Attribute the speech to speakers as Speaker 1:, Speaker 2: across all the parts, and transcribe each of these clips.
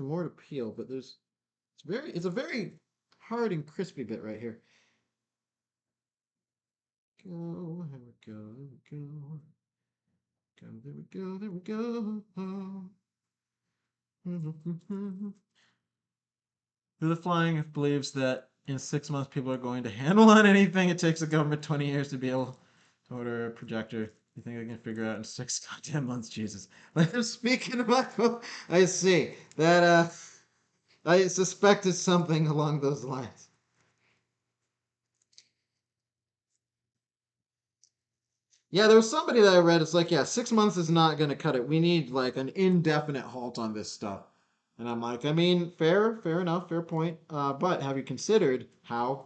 Speaker 1: more to peel, but it's a very hard and crispy bit right here. Go, here we go, there we go. Go, there we go, there we go. The Flying believes that in 6 months people are going to handle on anything. It takes the government 20 years to be able to order a projector. You think I can figure out in 6 goddamn months? Jesus. Like, speaking of Michael, I see that. I suspected something along those lines. Yeah, there was somebody that I read. It's like, yeah, 6 months is not going to cut it. We need like an indefinite halt on this stuff. And I'm like, I mean, fair enough, fair point. But have you considered how,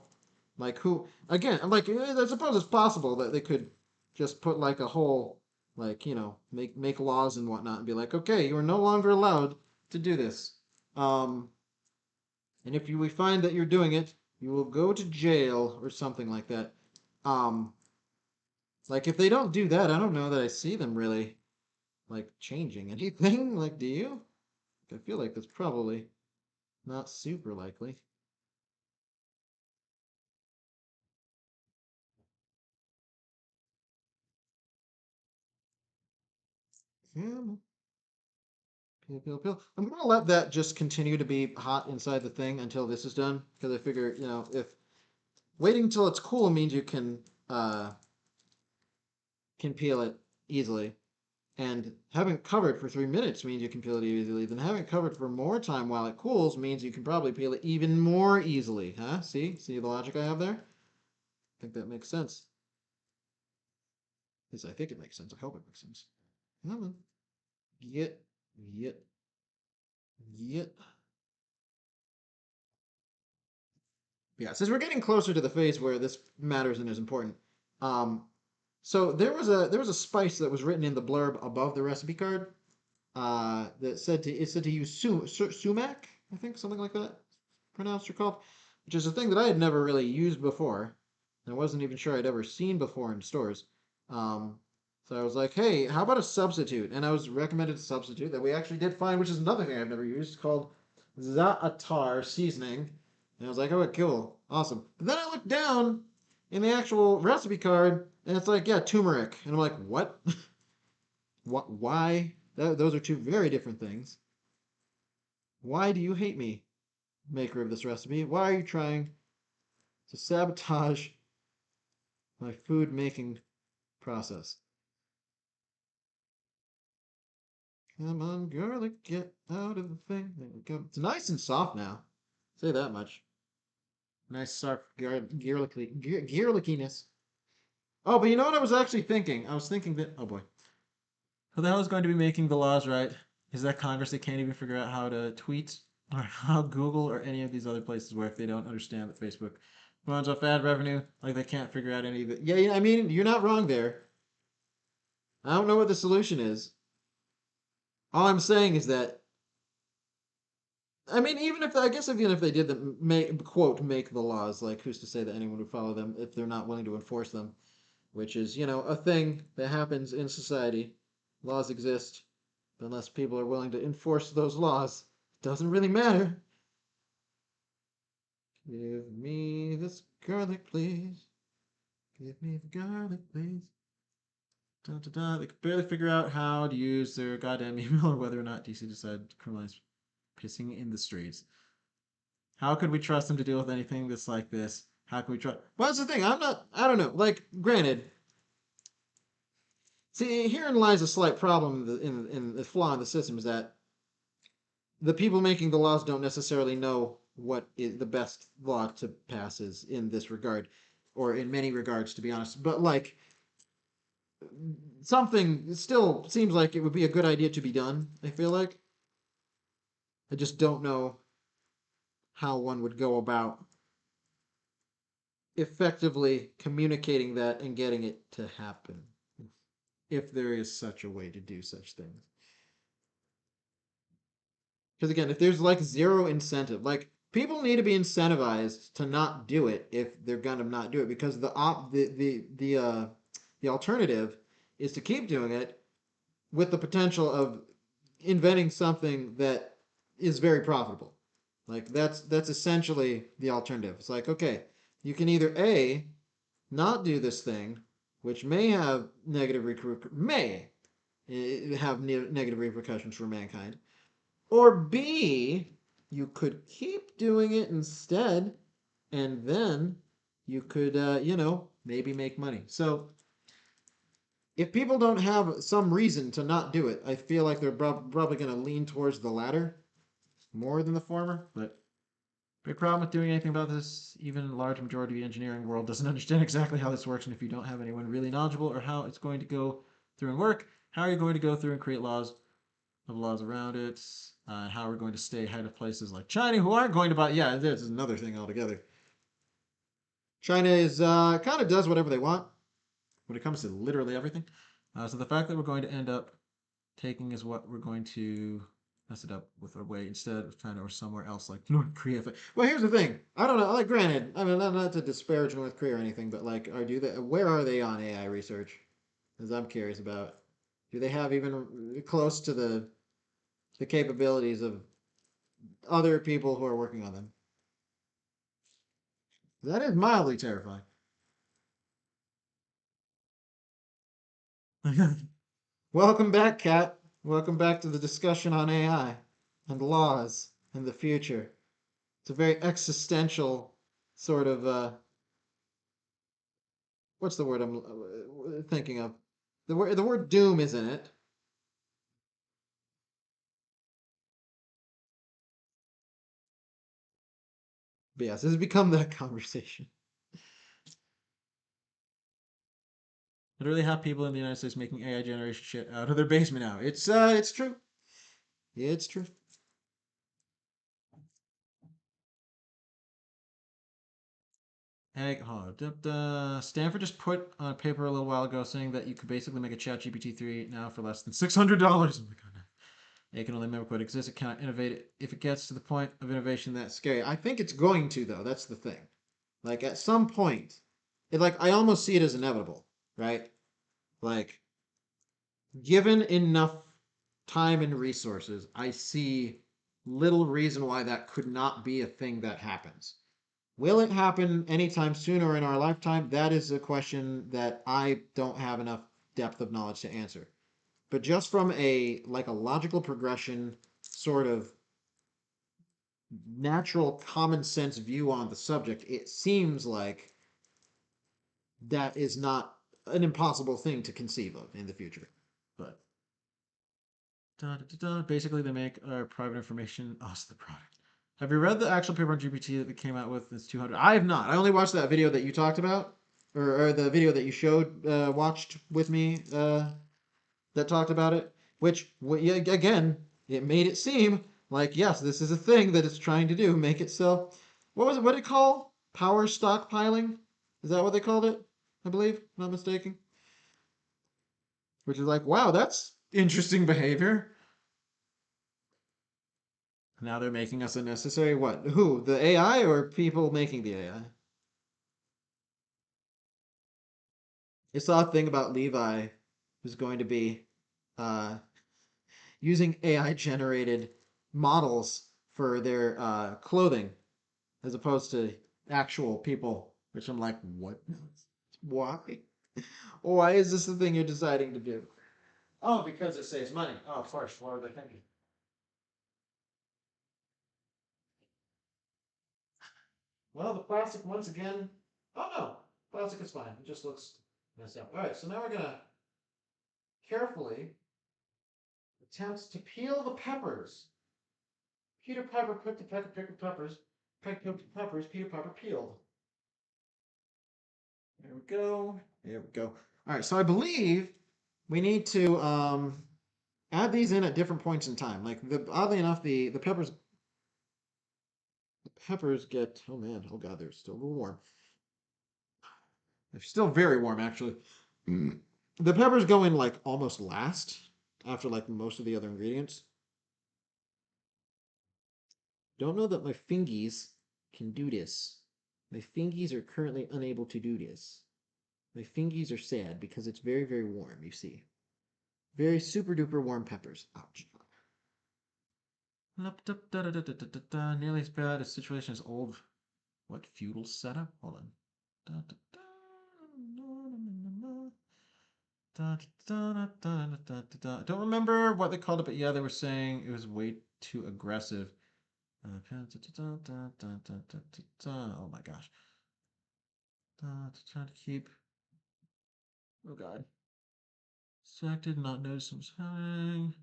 Speaker 1: like, who? Again, I'm like, I suppose it's possible that they could just put like a whole, like, make laws and whatnot, and be like, okay, you are no longer allowed to do this. Um, and if we find that you're doing it, you will go to jail or something like that. Um, like if they don't do that, I don't know that I see them really like changing anything. Like, do you? I feel like that's probably not super likely. Yeah, peel, peel, peel. I'm gonna let that just continue to be hot inside the thing until this is done, because I figure, if waiting until it's cool means you can peel it easily, and having it covered for 3 minutes means you can peel it easily, then having it covered for more time while it cools means you can probably peel it even more easily. Huh? See the logic I have there? I think that makes sense. At least I think it makes sense. I hope it makes sense. Come on. Get, get, get. Yeah, since we're getting closer to the phase where this matters and is important, um, so there was a spice that was written in the blurb above the recipe card, that said to use sumac, I think something like that, pronounced or called, which is a thing that I had never really used before, and I wasn't even sure I'd ever seen before in stores. Um, so I was like, hey, how about a substitute? And I was recommended a substitute that we actually did find, which is another thing I've never used, called za'atar seasoning. And I was like, oh, cool, awesome. But then I looked down in the actual recipe card, and it's like, yeah, turmeric. And I'm like, what? What? Why? Those are two very different things. Why do you hate me, maker of this recipe? Why are you trying to sabotage my food making process? Come on, garlic, get out of the thing. There we go. It's nice and soft now. Say that much. Nice soft garlickiness. Oh, but you know what I was actually thinking? I was thinking that. Oh boy. Who the hell is going to be making the laws, right? Is that Congress? They can't even figure out how to tweet or how Google or any of these other places work. They don't understand that Facebook runs off ad revenue. Like they can't figure out any of it. Yeah, I mean, you're not wrong there. I don't know what the solution is. All I'm saying is that, I mean, even if they did the make the laws, like who's to say that anyone would follow them if they're not willing to enforce them, which is, a thing that happens in society. Laws exist, but unless people are willing to enforce those laws, it doesn't really matter. Give me this garlic, please. Give me the garlic, please. Da, da, da. They could barely figure out how to use their goddamn email or whether or not DC decided to criminalize pissing in the streets. How could we trust them to deal with anything that's like this? How can we trust? Well, that's the thing. I don't know. Like, granted, see, herein lies a slight problem in the flaw in the system is that the people making the laws don't necessarily know what is the best law to pass is in this regard, or in many regards, to be honest. But like something still seems like it would be a good idea to be done. I feel like I just don't know how one would go about effectively communicating that and getting it to happen, if there is such a way to do such things. Because again, if there's like zero incentive, like people need to be incentivized to not do it if they're gonna not do it, because the alternative is to keep doing it with the potential of inventing something that is very profitable. Like that's essentially the alternative. It's like, okay, you can either A, not do this thing, which may have negative repercussions for mankind, or B, you could keep doing it instead, and then you could, maybe make money. So if people don't have some reason to not do it, I feel like they're probably going to lean towards the latter more than the former. But big problem with doing anything about this, even a large majority of the engineering world doesn't understand exactly how this works, and if you don't have anyone really knowledgeable or how it's going to go through and work, how are you going to go through and create laws around it? How are we going to stay ahead of places like China who aren't going to buy? Yeah, this is another thing altogether. China is kind of does whatever they want when it comes to literally everything. So the fact that we're going to end up taking is what we're going to mess it up with our way instead of China or somewhere else like North Korea. Well, here's the thing. I don't know. Like, granted, I mean, not to disparage North Korea or anything, but like, where are they on AI research? As I'm curious about. Do they have even close to the capabilities of other people who are working on them? That is mildly terrifying. Welcome back, Kat. Welcome back to the discussion on AI and laws and the future. It's a very existential sort of what's the word I'm thinking of? The word doom is in it. But yes, this has become that conversation. Literally have people in the United States making AI generation shit out of their basement now. It's true. It's true. Stanford just put on paper a little while ago saying that you could basically make a Chat GPT 3 now for less than $600. Oh my god. It can only mimic what exists. It cannot innovate it if it gets to the point of innovation that's scary. I think it's going to, though. That's the thing. Like, at some point, I almost see it as inevitable, right? Like, given enough time and resources, I see little reason why that could not be a thing that happens. Will it happen anytime soon or in our lifetime? That is a question that I don't have enough depth of knowledge to answer. But just from a logical progression sort of natural common sense view on the subject, it seems like that is not an impossible thing to conceive of in the future. But basically, they make our private information us the product. Have you read the actual paper on GPT that they came out with? It's 200. I have not. I only watched that video that you talked about, or the video that you watched with me that talked about it. Which, again, it made it seem like, yes, this is a thing that it's trying to do. Make it so. What was it? What did it call? Power stockpiling? Is that what they called it? I believe, if I'm not mistaken. Which is like, wow, that's interesting behavior. Now they're making us unnecessary. What? Who? The AI or people making the AI? I saw a thing about Levi who's going to be uh, using AI generated models for their clothing as opposed to actual people, which I'm like, what? Why? Why is this the thing you're deciding to do? Oh, because it saves money. Oh, of course. What are they thinking? Well, the plastic once again. Oh no, plastic is fine. It just looks messed up. All right, so now we're gonna carefully attempt to peel the peppers. Peter Pepper put the picked peppers. Picked peppers. Peter Pepper peeled. There we go. There we go. All right, so I believe we need to add these in at different points in time. Like oddly enough, the peppers get. Oh man, oh god, they're still a little warm. They're still very warm actually. Mm. The peppers go in like almost last after like most of the other ingredients. Don't know that my fingies can do this. My fingies are currently unable to do this. My fingies are sad because it's very, very warm, you see. Very super duper warm peppers. Ouch. Nearly as bad. A situation as old. What feudal setup? Hold on. Don't remember what they called it, but yeah, they were saying it was way too aggressive. Oh my gosh. Trying to keep. Oh god. Distracted, not noticing what's happening.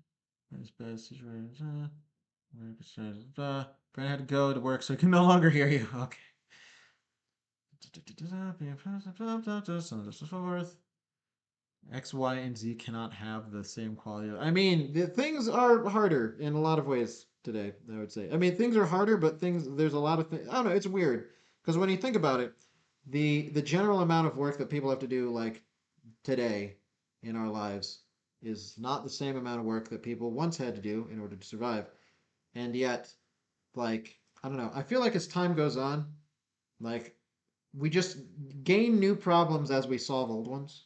Speaker 1: As bad situation. Brandon had to go to work, so I can no longer hear you. Okay. So on and so forth. X, Y, and Z cannot have the same quality. I mean, the things are harder in a lot of ways today, I would say. I mean, things are harder, but there's a lot of things. I don't know, it's weird. Because when you think about it, the general amount of work that people have to do, like today in our lives, is not the same amount of work that people once had to do in order to survive. And yet, like, I don't know, I feel like as time goes on, like, we just gain new problems as we solve old ones.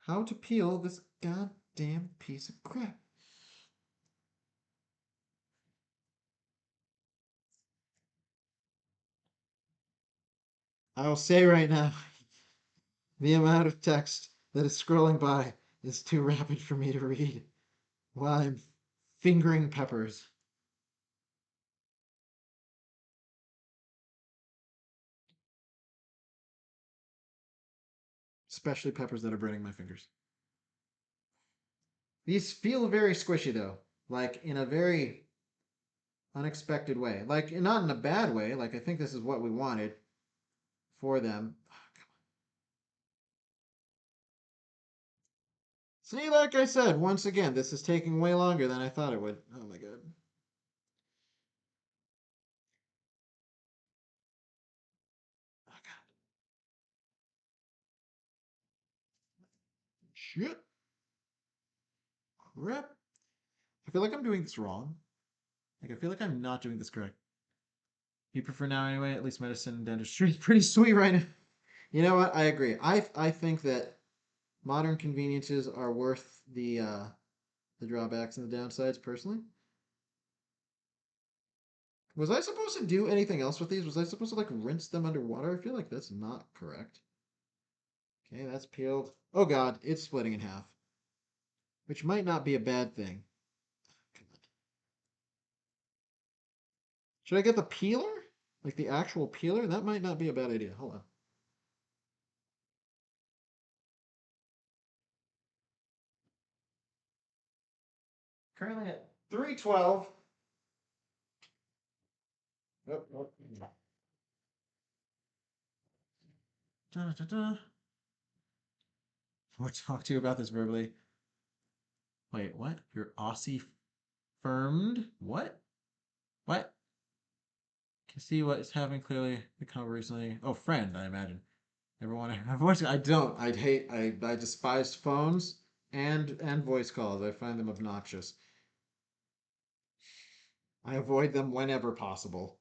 Speaker 1: How to peel this goddamn piece of crap. I will say right now, the amount of text that is scrolling by is too rapid for me to read while I'm fingering peppers. Especially peppers that are burning my fingers. These feel very squishy though, like in a very unexpected way. Like not in a bad way, like I think this is what we wanted for them. See, like I said, once again, this is taking way longer than I thought it would. Oh my god. Oh god. Shit. Crap. I feel like I'm doing this wrong. Like, I feel like I'm not doing this correct. You prefer now anyway? At least medicine and dentistry is pretty sweet right now. You know what? I agree. I think that modern conveniences are worth the drawbacks and the downsides personally. Was I supposed to do anything else with these? Was I supposed to like rinse them underwater? I feel like that's not correct. Okay, that's peeled. Oh god, it's splitting in half. Which might not be a bad thing. Should I get the peeler? Like the actual peeler? That might not be a bad idea. Hold on. Currently at 312. Oh, oh. Da, da, da. We'll talk to you about this verbally. Wait, what? You're Aussie firmed? What? What? Can see what is happening clearly. Become recently. Oh, friend, I imagine. Everyone, I don't. I despise phones and voice calls. I find them obnoxious. I avoid them whenever possible.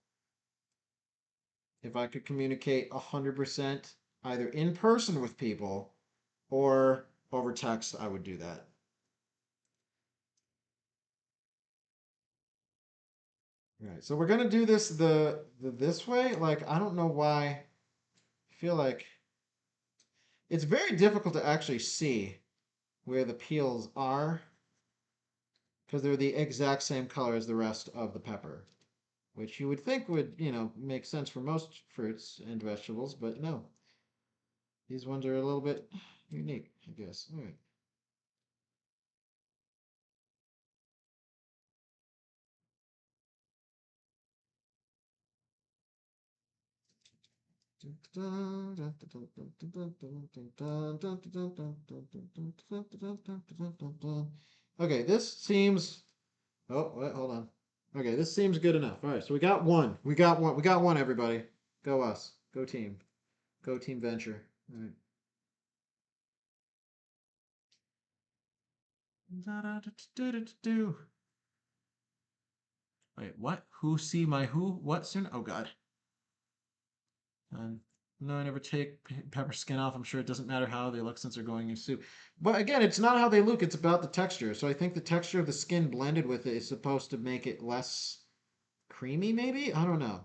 Speaker 1: If I could communicate 100% either in person with people or over text, I would do that. All right, so we're gonna do this the this way. Like I don't know why. I feel like it's very difficult to actually see where the peels are because they're the exact same color as the rest of the pepper, which you would think would, make sense for most fruits and vegetables, but no. These ones are a little bit unique, I guess. All right. Okay, this seems. Oh, wait, hold on. Okay, this seems good enough. All right, so we got one. We got one. We got one, everybody. Go us. Go team. Go team venture. All right. Wait, what? Who see my who? What soon? Oh God. Done. No, I never take pepper skin off. I'm sure it doesn't matter how they look since they're going in soup. But again, it's not how they look, it's about the texture. So I think the texture of the skin blended with it is supposed to make it less creamy, maybe? I don't know.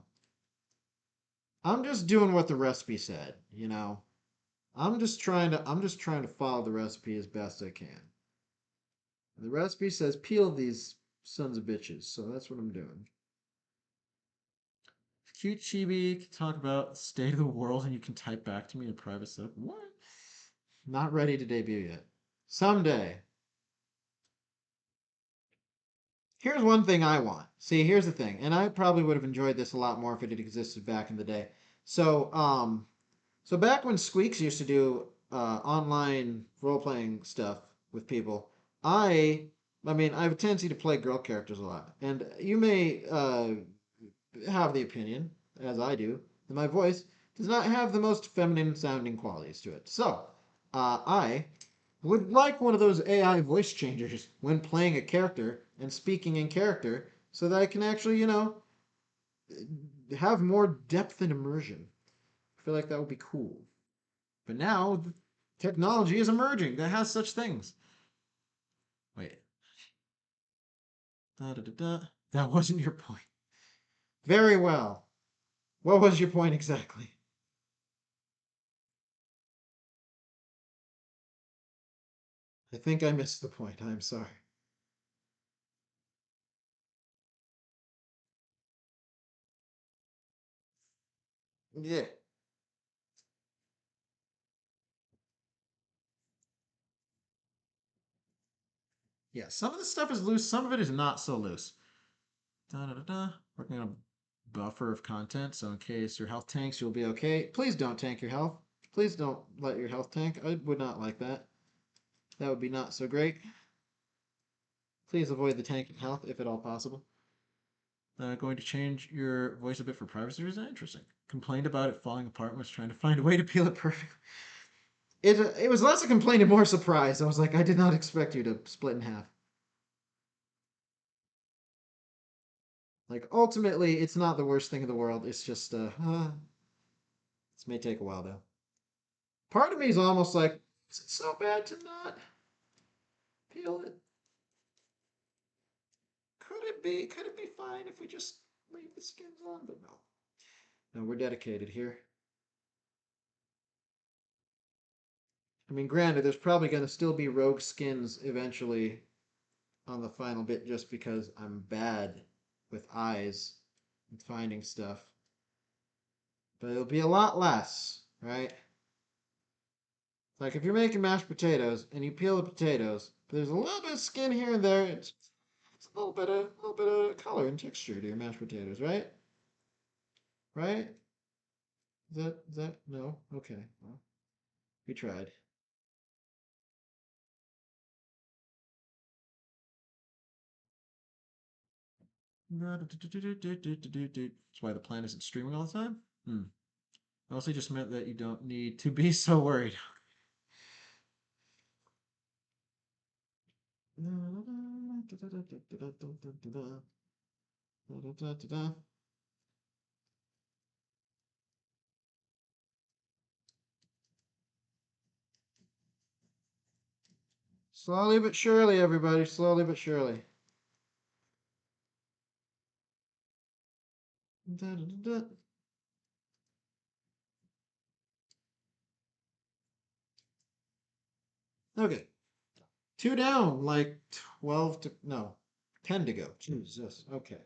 Speaker 1: I'm just doing what the recipe said, you know. I'm just trying to follow the recipe as best I can. And the recipe says peel these sons of bitches, so that's what I'm doing. Cute chibi can talk about the state of the world and you can type back to me in private stuff. What? Not ready to debut yet. Someday. Here's one thing I want. See, here's the thing, and I probably would have enjoyed this a lot more if it had existed back in the day. So, so back when Squeaks used to do online role playing stuff with people, I, I mean, I have a tendency to play girl characters a lot, and you may have the opinion, as I do, that my voice does not have the most feminine sounding qualities to it. So, I would like one of those AI voice changers when playing a character and speaking in character so that I can actually, have more depth and immersion. I feel like that would be cool. But now, technology is emerging that has such things. Wait. Da, da, da, da. That wasn't your point. Very well. What was your point exactly? I think I missed the point. I'm sorry. Yeah. Yeah, some of the stuff is loose, some of it is not so loose. Da, da, da, da. Working on a buffer of content, so in case your health tanks, you'll be okay. Please don't tank your health. Please don't let your health tank. I would not like that. That would be not so great. Please avoid the tanking health if at all possible. Going to change your voice a bit for privacy reasons. Interesting. Complained about it falling apart and was trying to find a way to peel it perfectly. It was less a complaint and more surprise. I was like, I did not expect you to split in half. Like ultimately, it's not the worst thing in the world. It's just this may take a while though. Part of me is almost like, is it so bad to not peel it? Could it be? Could it be fine if we just leave the skins on? But no. No, we're dedicated here. I mean, granted, there's probably going to still be rogue skins eventually on the final bit just because I'm bad with eyes and finding stuff. But it'll be a lot less, right? Like if you're making mashed potatoes and you peel the potatoes, but there's a little bit of skin here and there. It's a little bit of color and texture to your mashed potatoes, right? Right? Is that no? Okay. Well, we tried. That's why the plan isn't streaming all the time. Hmm. Mostly just meant that you don't need to be so worried. Slowly but surely, everybody. Slowly but surely. Okay. Two down, like 12 to, no, 10 to go. Jesus. Okay.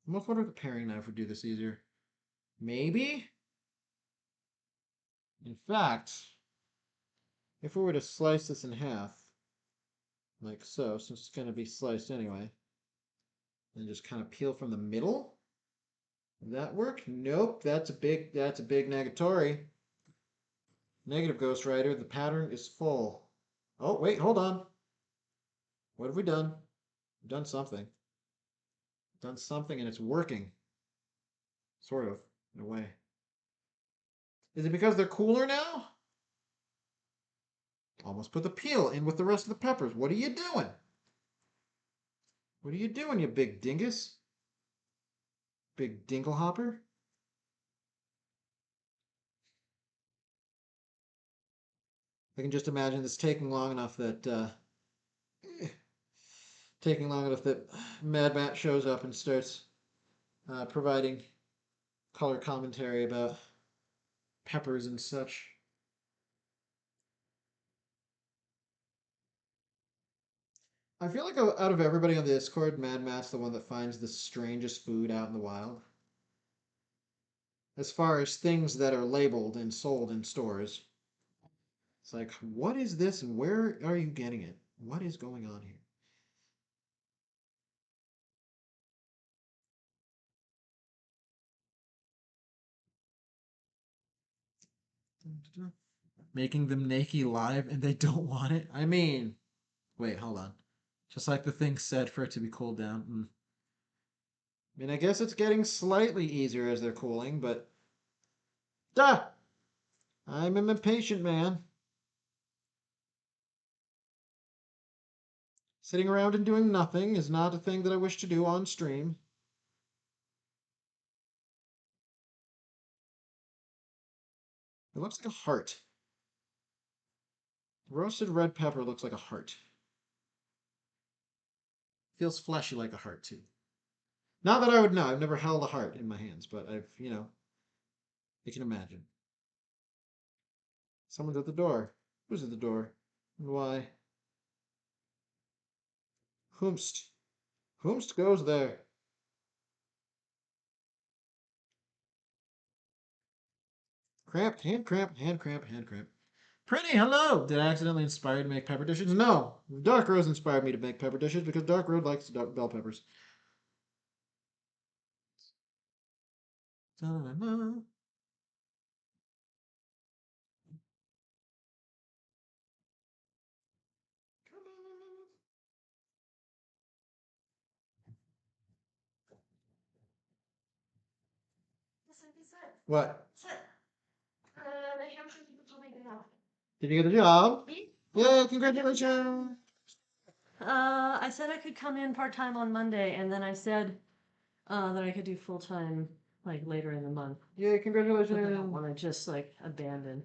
Speaker 1: I almost wonder if the paring knife would do this easier. Maybe? In fact, if we were to slice this in half, like so, since it's going to be sliced anyway, and just kind of peel from the middle, would that work? Nope, that's a big negatory. Negative Ghost Rider, the pattern is full. Oh, wait, hold on. What have we done? We've done something. Done something and it's working. Sort of, in a way. Is it because they're cooler now? Almost put the peel in with the rest of the peppers. What are you doing? What are you doing, you big dingus? big dinglehopper. I can just imagine this taking long enough that Mad Matt shows up and starts providing color commentary about peppers and such. I feel like out of everybody on the Discord, Mad Matt's the one that finds the strangest food out in the wild. As far as things that are labeled and sold in stores, it's like, what is this and where are you getting it? What is going on here? Making them naked live and they don't want it? I mean, wait, hold on. Just like the thing said for it to be cooled down. I mean, I guess it's getting slightly easier as they're cooling, but... Duh! I'm an impatient man. Sitting around and doing nothing is not a thing that I wish to do on stream. It looks like a heart. Roasted red pepper looks like a heart. Feels fleshy like a heart, too. Not that I would know. I've never held a heart in my hands, but I've, I can imagine. Someone's at the door. Who's at the door? And why? Whomst. Whomst goes there? Cramp, hand cramp, hand cramp, hand cramp. Pretty, hello! Did I accidentally inspire you to make pepper dishes? No! Dark Rose inspired me to make pepper dishes because Dark Rose likes bell peppers. Da-da-da. What? Did you get a job? Yeah, congratulations!
Speaker 2: I said I could come in part-time on Monday, and then I said that I could do full-time like later in the month.
Speaker 1: Yeah,
Speaker 2: But I
Speaker 1: congratulations!
Speaker 2: don't want to just like abandon.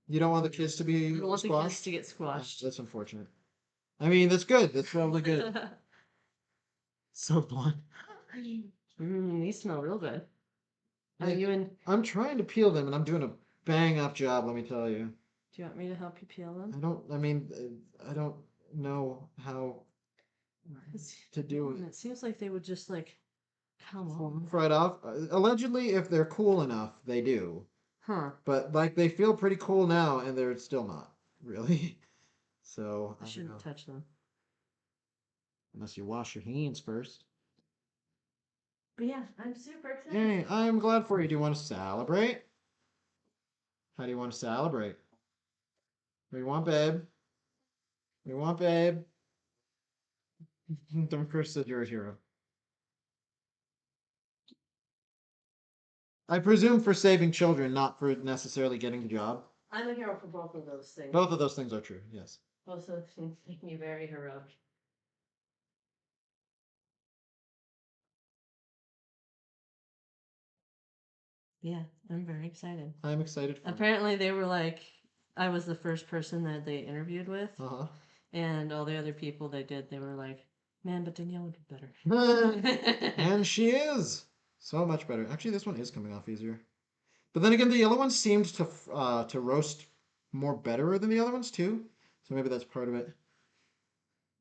Speaker 1: You don't want the kids to be
Speaker 2: I don't want the
Speaker 1: squashed?
Speaker 2: kids to get squashed.
Speaker 1: That's unfortunate. I mean, that's good. That's probably good. So blunt.
Speaker 2: These smell real good. Are
Speaker 1: Yeah,
Speaker 2: you in?
Speaker 1: I'm trying to peel them, and I'm doing a bang-up job, let me tell you.
Speaker 2: Do you want me to help you peel them?
Speaker 1: I don't know how to do it.
Speaker 2: It seems like they would just like come on.
Speaker 1: Right off. Allegedly, if they're cool enough, they do.
Speaker 2: Huh.
Speaker 1: But, like, they feel pretty cool now, and they're still not, really. So,
Speaker 2: I shouldn't touch them.
Speaker 1: Unless you wash your hands first.
Speaker 2: But yeah, I'm super excited.
Speaker 1: Yay, I'm glad for you. Do you want to celebrate? How do you want to celebrate? What do you want, babe? What do you want, babe? Don't Chris said you're a hero. I presume for saving children, not for necessarily getting the job.
Speaker 2: I'm a hero for both of those things.
Speaker 1: Both of those things are true, yes.
Speaker 2: Both of those things make me very heroic. Yeah, I'm very excited.
Speaker 1: I'm excited for
Speaker 2: Apparently, they were like, I was the first person that they interviewed with,
Speaker 1: Uh-huh.
Speaker 2: and all the other people they did, they were like, man, but Danielle would be better.
Speaker 1: And she is so much better. Actually, this one is coming off easier. But then again, the yellow one seemed to roast more better than the other ones too. So maybe that's part of it.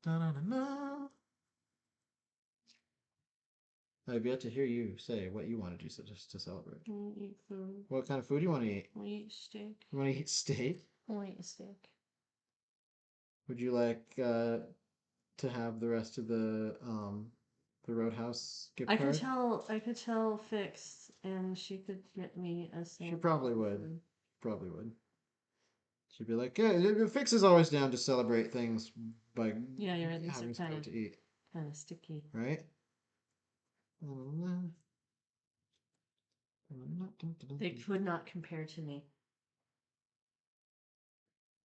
Speaker 1: Da-da-da-da. I've yet to hear you say what you want to do to celebrate.
Speaker 2: I want to eat food.
Speaker 1: What kind of food do you want to eat?
Speaker 2: I want to eat steak.
Speaker 1: You want to eat steak?
Speaker 2: I want to eat a steak.
Speaker 1: Would you like to have the rest of the Roadhouse gift card?
Speaker 2: I could tell Fix, and she could get me a steak.
Speaker 1: She probably would. Probably would. She'd be like, yeah, Fix is always down to celebrate things by
Speaker 2: Yeah, you're right. These
Speaker 1: having
Speaker 2: are
Speaker 1: stuff to eat.
Speaker 2: kind of sticky.
Speaker 1: Right?
Speaker 2: They could not compare to me.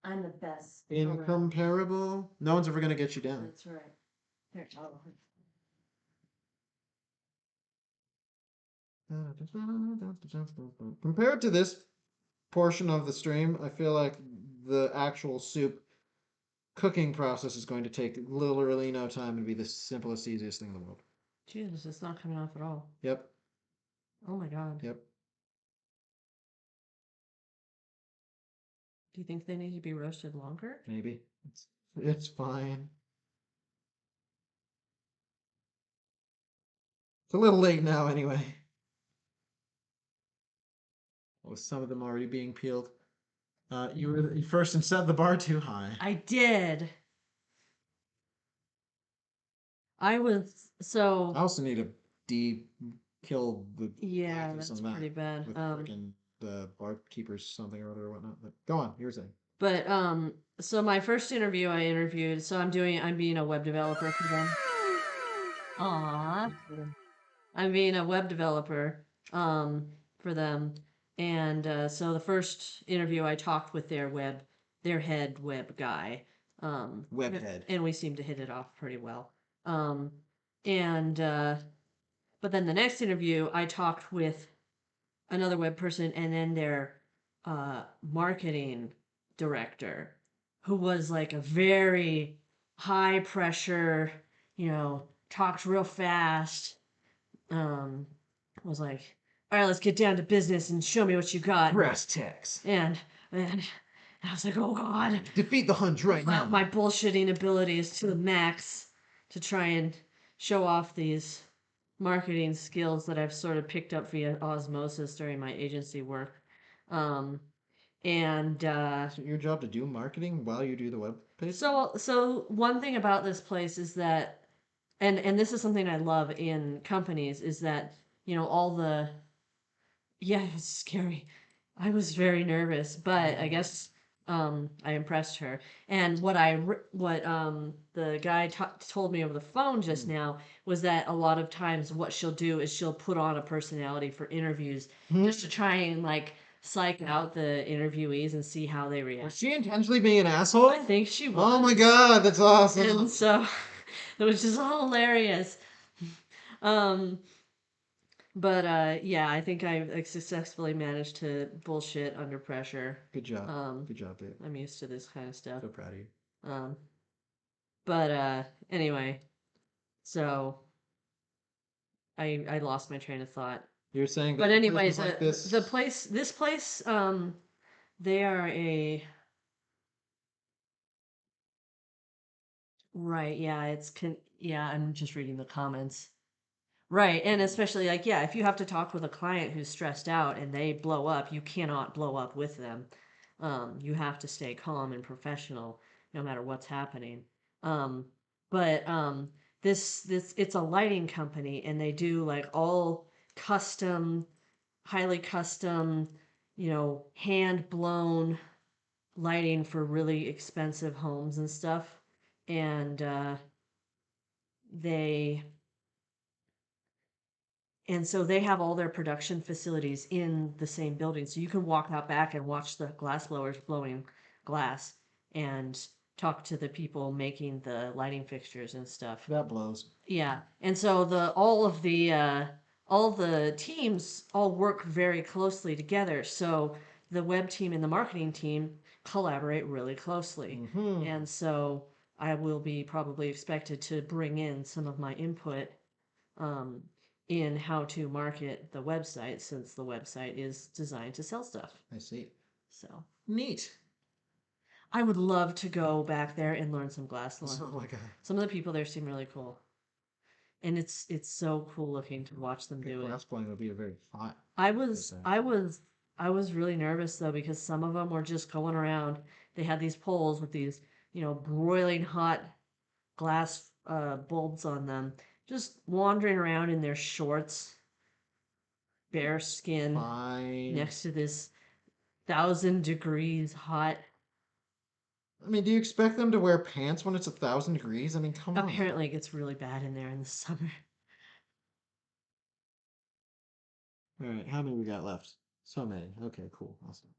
Speaker 2: I'm the best.
Speaker 1: Incomparable. No one's ever gonna get you down.
Speaker 2: That's right. Here,
Speaker 1: Compared to this portion of the stream, I feel like the actual soup cooking process is going to take literally no time and be the simplest, easiest thing in the world.
Speaker 2: Jesus, it's not coming off at all.
Speaker 1: Yep.
Speaker 2: Oh my god.
Speaker 1: Yep.
Speaker 2: Do you think they need to be roasted longer?
Speaker 1: Maybe. It's fine. It's a little late now anyway. With some of them already being peeled. You first and set the bar too high.
Speaker 2: I did. I
Speaker 1: also need to kill the
Speaker 2: yeah,
Speaker 1: blackness
Speaker 2: that's
Speaker 1: on that
Speaker 2: pretty bad.
Speaker 1: with freaking the barkeepers something or other or whatnot. But go on, you were saying.
Speaker 2: But so my first interview I interviewed, so I'm being a web developer for them. Aww. I'm being a web developer for them. And so the first interview I talked with their head web guy.
Speaker 1: Web head.
Speaker 2: And we seemed to hit it off pretty well. But then the next interview I talked with another web person and then their marketing director, who was like a very high pressure, talked real fast. Was like, all right, let's get down to business and show me what you got.
Speaker 1: Brass tacks.
Speaker 2: And I was like, oh god,
Speaker 1: defeat the Huns right now.
Speaker 2: My bullshitting abilities to the max to try and show off these marketing skills that I've sort of picked up via osmosis during my agency work. Is it
Speaker 1: your job to do marketing while you do the web page?
Speaker 2: So one thing about this place is that, and this is something I love in companies, is that, it's scary. I was very nervous, but I guess I impressed her. And what the guy told me over the phone just now was that a lot of times what she'll do is she'll put on a personality for interviews just to try and like psych out the interviewees and see how they react.
Speaker 1: Was she intentionally being an asshole?
Speaker 2: I think she was.
Speaker 1: Oh my god, that's awesome.
Speaker 2: And so it was just hilarious. But yeah, I think I successfully managed to bullshit under pressure.
Speaker 1: Good job. Good job, babe.
Speaker 2: I'm used to this kind of stuff.
Speaker 1: So proud of you.
Speaker 2: But anyway, so I lost my train of thought.
Speaker 1: You're saying that
Speaker 2: but anyway,
Speaker 1: this
Speaker 2: place, they are a right, yeah, I'm just reading the comments. Right, and especially like, yeah, if you have to talk with a client who's stressed out and they blow up, you cannot blow up with them. You have to stay calm and professional no matter what's happening. But this it's a lighting company and they do like all custom, highly custom, hand blown lighting for really expensive homes and stuff. And so they have all their production facilities in the same building. So you can walk out back and watch the glass blowers blowing glass and talk to the people making the lighting fixtures and stuff.
Speaker 1: That blows.
Speaker 2: Yeah. And so all the teams all work very closely together. So the web team and the marketing team collaborate really closely.
Speaker 1: Mm-hmm.
Speaker 2: And so I will be probably expected to bring in some of my input in how to market the website, since the website is designed to sell stuff.
Speaker 1: I see.
Speaker 2: So
Speaker 1: neat.
Speaker 2: I would love to go back there and learn some glass blowing.
Speaker 1: Oh my god.
Speaker 2: Some of the people there seem really cool. And it's so cool looking to watch them do it.
Speaker 1: Glass blowing would be a very hot.
Speaker 2: I was really nervous though, because some of them were just going around. They had these poles with these, broiling hot glass bulbs on them, just wandering around in their shorts, bare skin, next to this 1,000 degrees hot.
Speaker 1: I mean, do you expect them to wear pants when it's 1,000 degrees? I mean, come on.
Speaker 2: Apparently it gets really bad in there in the summer.
Speaker 1: All right, how many we got left? So many. Okay, cool. Awesome.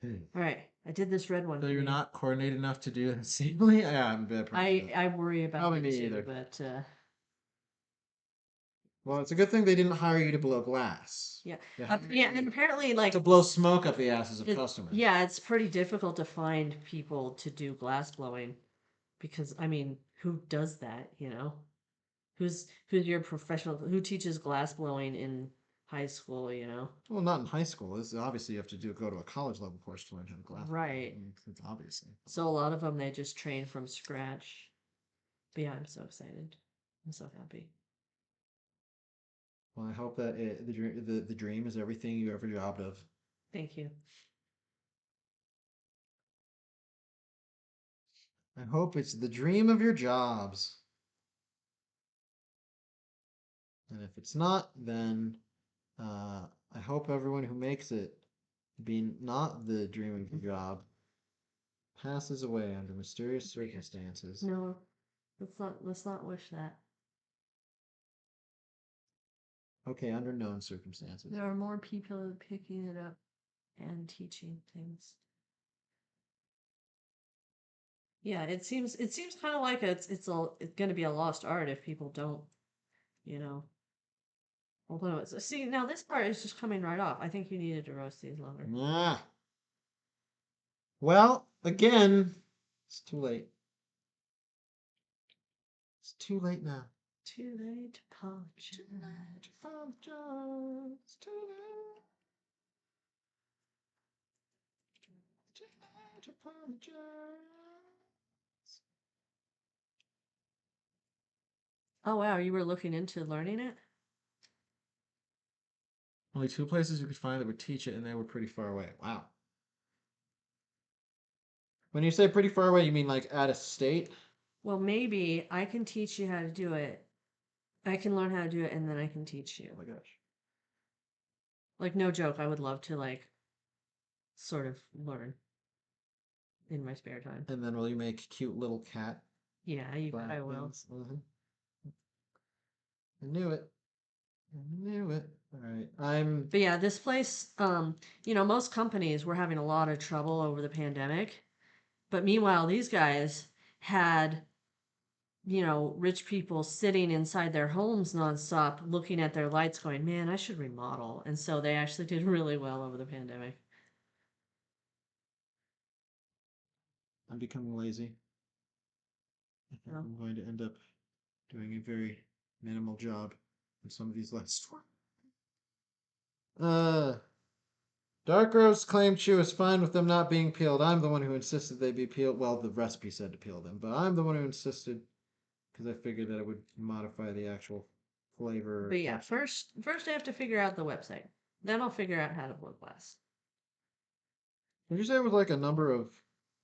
Speaker 2: All right, I did this red one.
Speaker 1: So you're not coordinated enough to do it safely? Yeah, I'm bad.
Speaker 2: I worry about
Speaker 1: Probably
Speaker 2: it
Speaker 1: me
Speaker 2: too,
Speaker 1: either.
Speaker 2: but
Speaker 1: Well, it's a good thing they didn't hire you to blow glass.
Speaker 2: Yeah.
Speaker 1: They
Speaker 2: Yeah, and apparently like
Speaker 1: to blow smoke up the asses of
Speaker 2: it,
Speaker 1: customers.
Speaker 2: yeah, it's pretty difficult to find people to do glass blowing because I mean, who does that, you know? Who's your professional who teaches glass blowing in high school, you know?
Speaker 1: Well, not in high school. This obviously you have to go to a college level course to learn how to glass.
Speaker 2: Right.
Speaker 1: It's obviously.
Speaker 2: So a lot of them they just train from scratch. But yeah, I'm so excited. I'm so happy.
Speaker 1: Well, I hope that the dream is everything you ever dreamed of.
Speaker 2: Thank you.
Speaker 1: I hope it's the dream of your jobs. And if it's not, then I hope everyone who makes it be not the dream of your job passes away under mysterious circumstances.
Speaker 2: No, let's not wish that.
Speaker 1: Okay, under known circumstances.
Speaker 2: There are more people picking it up and teaching things. Yeah, it seems kind of like it's going to be a lost art if people don't, you know. Although it's see now this part is just coming right off. I think you needed to roast these longer.
Speaker 1: Ah. Well, again, it's too late. It's too late now.
Speaker 2: Too late to apologize.
Speaker 1: Too late to apologize. Too late. Too late to apologize.
Speaker 2: Oh wow, you were looking into learning it?
Speaker 1: Only two places you could find that would teach it, and they were pretty far away. Wow. When you say pretty far away, you mean like out of state?
Speaker 2: Well, maybe I can teach you how to do it. I can learn how to do it and then I can teach you.
Speaker 1: Oh my gosh.
Speaker 2: Like no joke, I would love to like sort of learn in my spare time.
Speaker 1: And then will you make cute little cat
Speaker 2: Yeah, I will.
Speaker 1: things? I knew it. I knew it. All right.
Speaker 2: But yeah, this place, most companies were having a lot of trouble over the pandemic. But meanwhile, these guys had, rich people sitting inside their homes nonstop looking at their lights going, man, I should remodel. And so they actually did really well over the pandemic.
Speaker 1: I'm becoming lazy. I think
Speaker 2: Oh.
Speaker 1: I'm going to end up doing a very minimal job in some of these last one. Dark roast claimed she was fine with them not being peeled. I'm the one who insisted they be peeled. Well, the recipe said to peel them, but I'm the one who insisted because I figured that it would modify the actual flavor.
Speaker 2: But yeah, first I have to figure out the website. Then I'll figure out how to blow glass.
Speaker 1: Did you say it was like a number of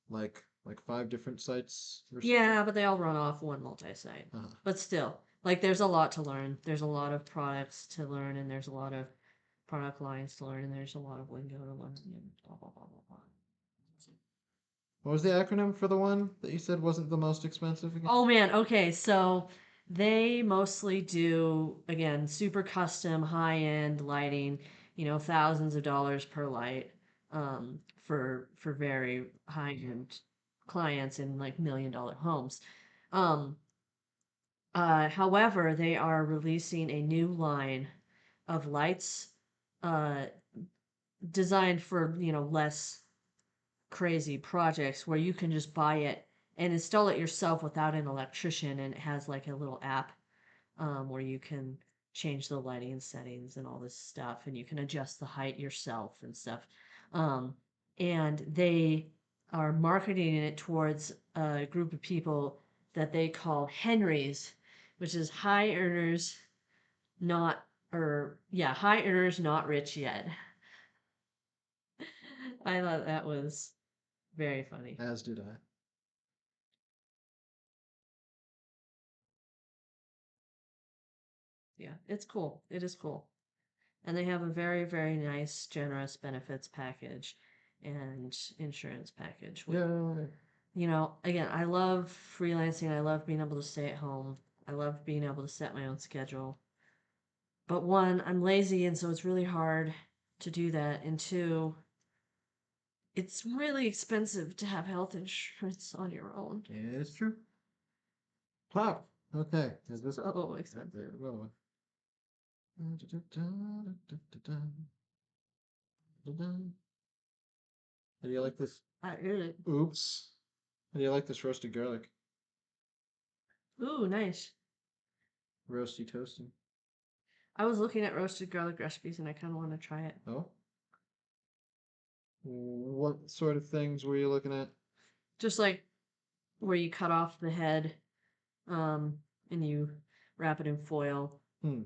Speaker 1: like 5 different sites? Or something?
Speaker 2: Yeah, but they all run off one multi-site.
Speaker 1: Uh-huh.
Speaker 2: But still, like there's a lot to learn. There's a lot of products to learn, and there's a lot of product lines to learn, and there's a lot of lingo to learn, and blah blah blah blah blah.
Speaker 1: What was the acronym for the one that you said wasn't the most expensive again?
Speaker 2: Oh man, okay, so they mostly do again super custom high-end lighting, thousands of dollars per light, for very high-end clients in like $1 million homes. Um, However, they are releasing a new line of lights, uh, designed for, less crazy projects where you can just buy it and install it yourself without an electrician. And it has like a little app, where you can change the lighting settings and all this stuff, and you can adjust the height yourself and stuff. Um, and they are marketing it towards a group of people that they call Henrys, which is high earners, not, or yeah, high earners, not rich yet. I thought that was very funny.
Speaker 1: As did I.
Speaker 2: Yeah, it's cool. It is cool. And they have a very, very nice, generous benefits package and insurance package. Again, I love freelancing. I love being able to stay at home. I love being able to set my own schedule. But one, I'm lazy, and so it's really hard to do that. And two, it's really expensive to have health insurance on your own.
Speaker 1: Yeah, it's true. Wow. Okay. Is this
Speaker 2: So expensive.
Speaker 1: well, How do you like this?
Speaker 2: I ate it.
Speaker 1: Oops. How do you like this roasted garlic?
Speaker 2: Ooh, nice.
Speaker 1: Roasty toasty.
Speaker 2: I was looking at roasted garlic recipes and I kind of want to try it.
Speaker 1: Oh? What sort of things were you looking at?
Speaker 2: Just like where you cut off the head, and you wrap it in foil.
Speaker 1: Hmm.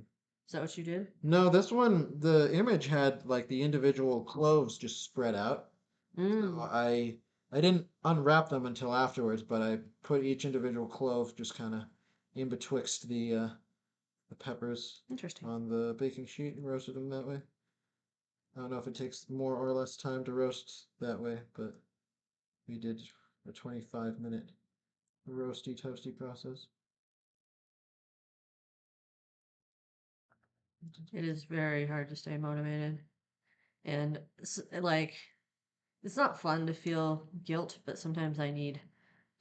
Speaker 2: Is that what you did?
Speaker 1: No, this one, the image had like the individual cloves just spread out. So
Speaker 2: Mm,
Speaker 1: I didn't unwrap them until afterwards, but I put each individual clove just kind of in betwixt the peppers
Speaker 2: interesting.
Speaker 1: on the baking sheet and roasted them that way. I don't know if it takes more or less time to roast that way, but we did a 25-minute roasty toasty process.
Speaker 2: It is very hard to stay motivated. And like, it's not fun to feel guilt, but sometimes I need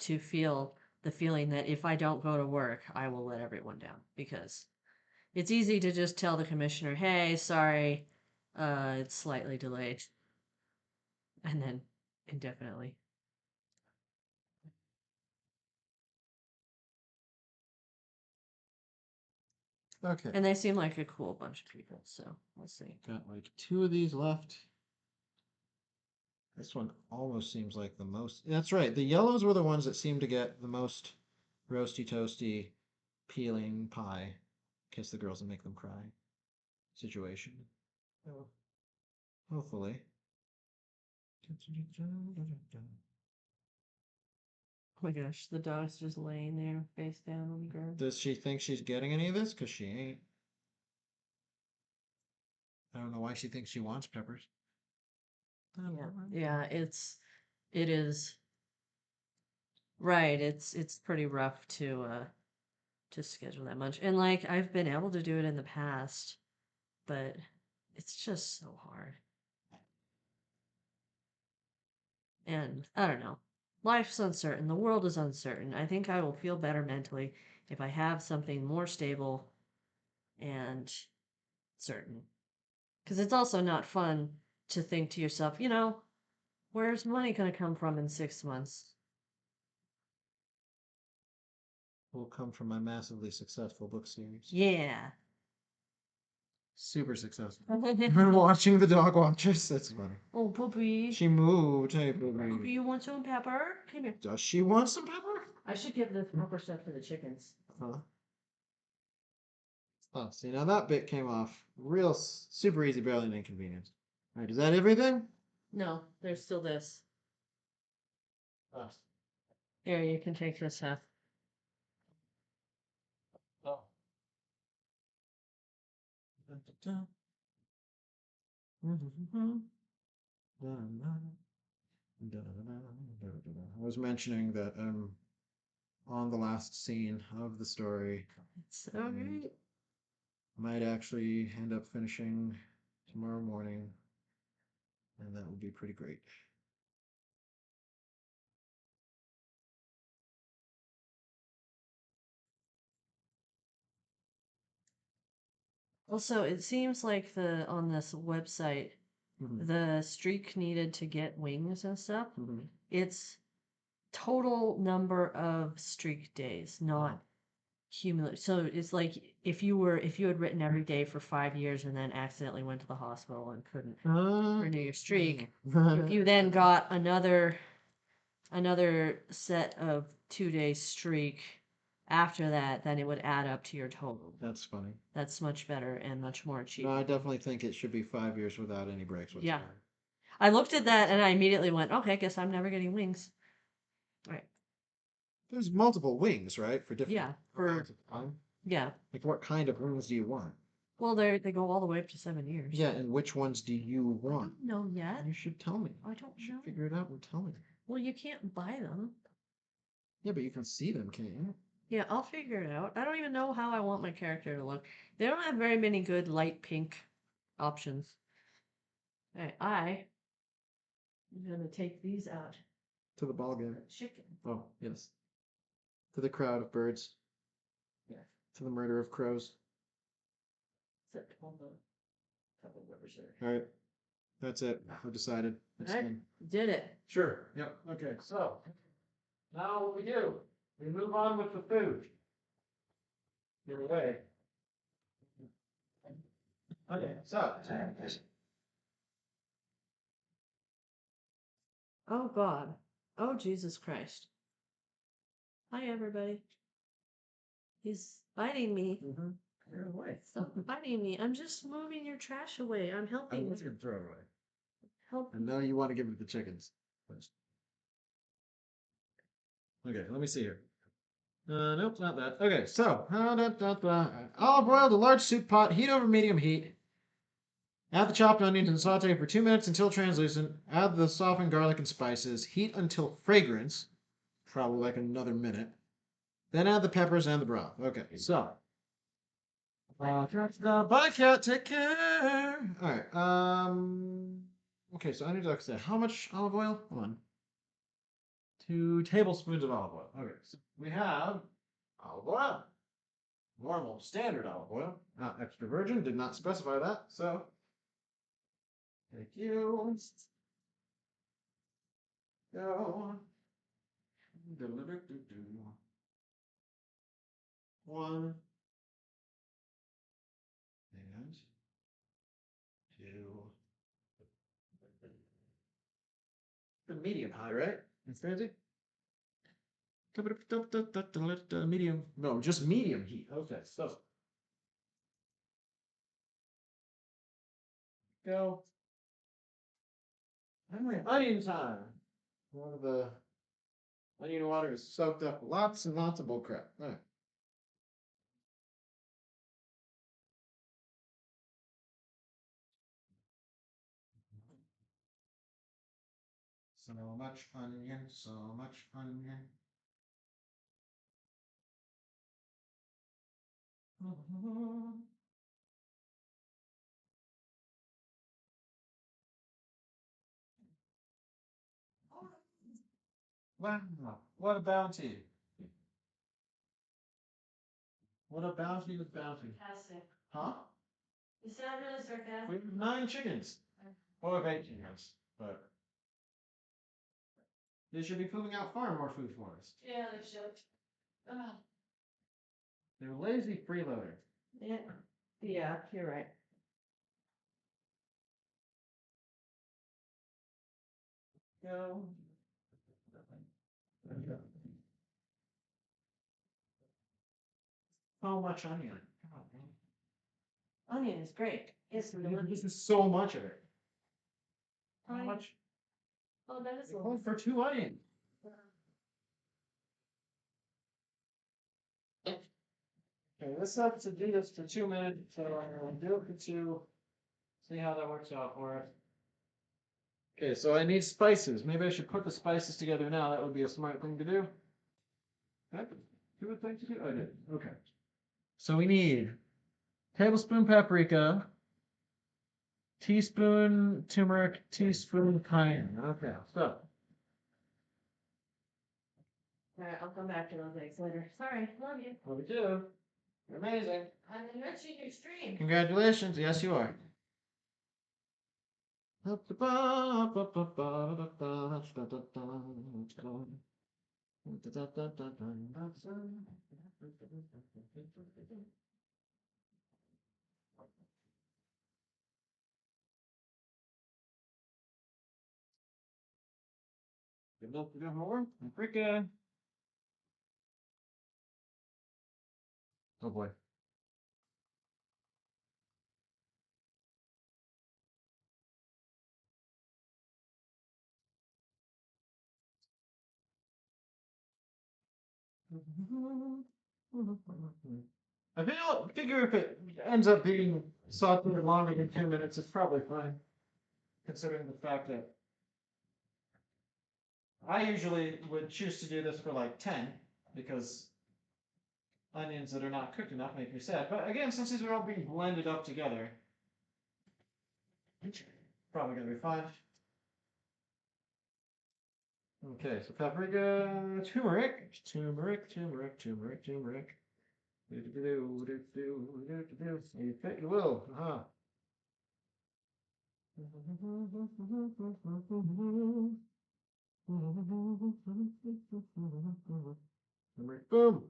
Speaker 2: to feel the feeling that if I don't go to work, I will let everyone down because it's easy to just tell the commissioner, "Hey, sorry, it's slightly delayed," and then indefinitely.
Speaker 1: Okay,
Speaker 2: And they seem like a cool bunch of people, so we'll see.
Speaker 1: got like 2 of these left. This one almost seems like the most. That's right. The yellows were the ones that seemed to get the most roasty toasty peeling pie. Kiss the girls and make them cry situation. Oh, hopefully.
Speaker 2: Oh my gosh, the dog's just laying there, face down on the ground.
Speaker 1: Does she think she's getting any of this? Because she ain't. I don't know why she thinks she wants peppers.
Speaker 2: Yeah, it is right. It's pretty rough to schedule that much. And like I've been able to do it in the past, but it's just so hard. And I don't know. Life's uncertain. The world is uncertain. I think I will feel better mentally if I have something more stable and certain. Because it's also not fun to think to yourself, where's money going to come from in 6 months?
Speaker 1: Will come from my massively successful book series.
Speaker 2: Yeah.
Speaker 1: Super successful. I've been watching the dog watchers. That's funny.
Speaker 2: Oh, Poopy.
Speaker 1: She moved. Hey,
Speaker 2: Poopy,
Speaker 1: Booby.
Speaker 2: you want some pepper? Come here.
Speaker 1: Does she want some pepper?
Speaker 2: I should give this pepper stuff to the chickens.
Speaker 1: Huh? Oh, see, now that bit came off real super easy, barely an inconvenience. All right, is that everything?
Speaker 2: No, there's still this.
Speaker 1: Oh.
Speaker 2: Here, you can take this half.
Speaker 1: Oh. I was mentioning that I'm on the last scene of the story.
Speaker 2: It's so great.
Speaker 1: Might actually end up finishing tomorrow morning, and that would be pretty great.
Speaker 2: Also, it seems like the on this website, the streak needed to get wings and stuff, it's total number of streak days, not cumulative. So it's like if you had written every day for 5 years and then accidentally went to the hospital and couldn't renew your streak, if you then got another set of 2 day streak after that, then it would add up to your total.
Speaker 1: That's funny.
Speaker 2: That's much better and much more
Speaker 1: No, I
Speaker 2: achievable.
Speaker 1: definitely think it should be 5 years without any breaks
Speaker 2: Yeah.
Speaker 1: whatsoever.
Speaker 2: I looked at that and I immediately went, okay, guess I'm never getting wings. All right.
Speaker 1: There's multiple wings, right? For different
Speaker 2: Yeah. For
Speaker 1: time.
Speaker 2: yeah.
Speaker 1: Like, what kind of wings do you want?
Speaker 2: Well, they go all the way up to 7 years.
Speaker 1: Yeah, and which ones do you
Speaker 2: I
Speaker 1: want?
Speaker 2: don't know yet.
Speaker 1: You should tell me.
Speaker 2: I don't
Speaker 1: You should
Speaker 2: know.
Speaker 1: figure it out and tell me.
Speaker 2: Well, you can't buy them.
Speaker 1: Yeah, but you can see them, can't you?
Speaker 2: Yeah, I'll figure it out. I don't even know how I want my character to look. They don't have very many good light pink options. Alright, I'm gonna take these out.
Speaker 1: To the ball game.
Speaker 2: Chicken.
Speaker 1: Oh, yes. To the crowd of birds.
Speaker 2: Yeah.
Speaker 1: To the murder of crows.
Speaker 2: Except all the couple rivers there.
Speaker 1: All right. That's it. I've decided. It's
Speaker 2: All right.
Speaker 1: done.
Speaker 2: Did it.
Speaker 1: Sure. Yep. Okay. So now what we do, we move on with the food. Get away. Okay. So.
Speaker 2: Oh God. Oh Jesus Christ. Hi everybody. He's biting me.
Speaker 1: Mm-hmm. Get away.
Speaker 2: Stop biting me. I'm just moving your trash away. I'm
Speaker 1: I
Speaker 2: helping.
Speaker 1: want you to throw it away.
Speaker 2: Help.
Speaker 1: And now you want to give it to the chickens. Okay, let me see here. Nope, not that. Okay, so olive oil to large soup pot, heat over medium heat. Add the chopped onions and saute for 2 minutes until translucent. Add the softened garlic and spices. Heat until fragrance, probably like another minute. Then add the peppers and the broth. Okay, so. Bye, cat. Take care. All right. Okay, so I need to say how much olive oil? Hold on. 2 tablespoons of olive oil. Okay, so we have olive oil. Normal, standard olive oil. Not extra virgin. Did not specify that. So, thank you. Go. One. And 2. The medium high, right? That's fancy. Medium. No, just medium heat. Okay, so. Go. And onion time. One of the onion water is soaked up lots and lots of bull crap. All right. So much onion, so much onion. Wow, what a bounty. What a bounty with bounty.
Speaker 2: Sarcastic.
Speaker 1: Huh?
Speaker 2: You sound really sarcastic.
Speaker 1: We have 9 chickens. Well, we have 8 chickens, but they should be pooping out far more food for us.
Speaker 2: Yeah, they should. Ah.
Speaker 1: They're lazy freeloader.
Speaker 2: Yeah. Yeah, you're right.
Speaker 1: Go. So much onion. God, man.
Speaker 2: Onion is great. It's
Speaker 1: This is so much of it. How
Speaker 2: Right.
Speaker 1: much?
Speaker 2: Oh, that is a
Speaker 1: Going for 2 onions. Okay, let's have to do this for 2 minutes. So I'll do it for 2. See how that works out for us. Okay, so I need spices. Maybe I should put the spices together now. That would be a smart thing to do. That good thing to do? I did. Okay. So we need tablespoon paprika, teaspoon turmeric, teaspoon cayenne. Okay, so.
Speaker 2: Alright, I'll come back to those eggs later. Sorry, love you.
Speaker 1: What we do? You're amazing.
Speaker 2: I'm enriching your stream.
Speaker 1: Congratulations. Yes, you are. Good enough to do more? Paprika. Oh boy. Figure if it ends up being sauteed longer than 2 minutes, it's probably fine, considering the fact that I usually would choose to do this for like 10, because onions that are not cooked enough make me sad. But again, since these are all being blended up together, probably gonna be fine. Okay, so paprika, turmeric. You bet you will. Uh-huh. Boom.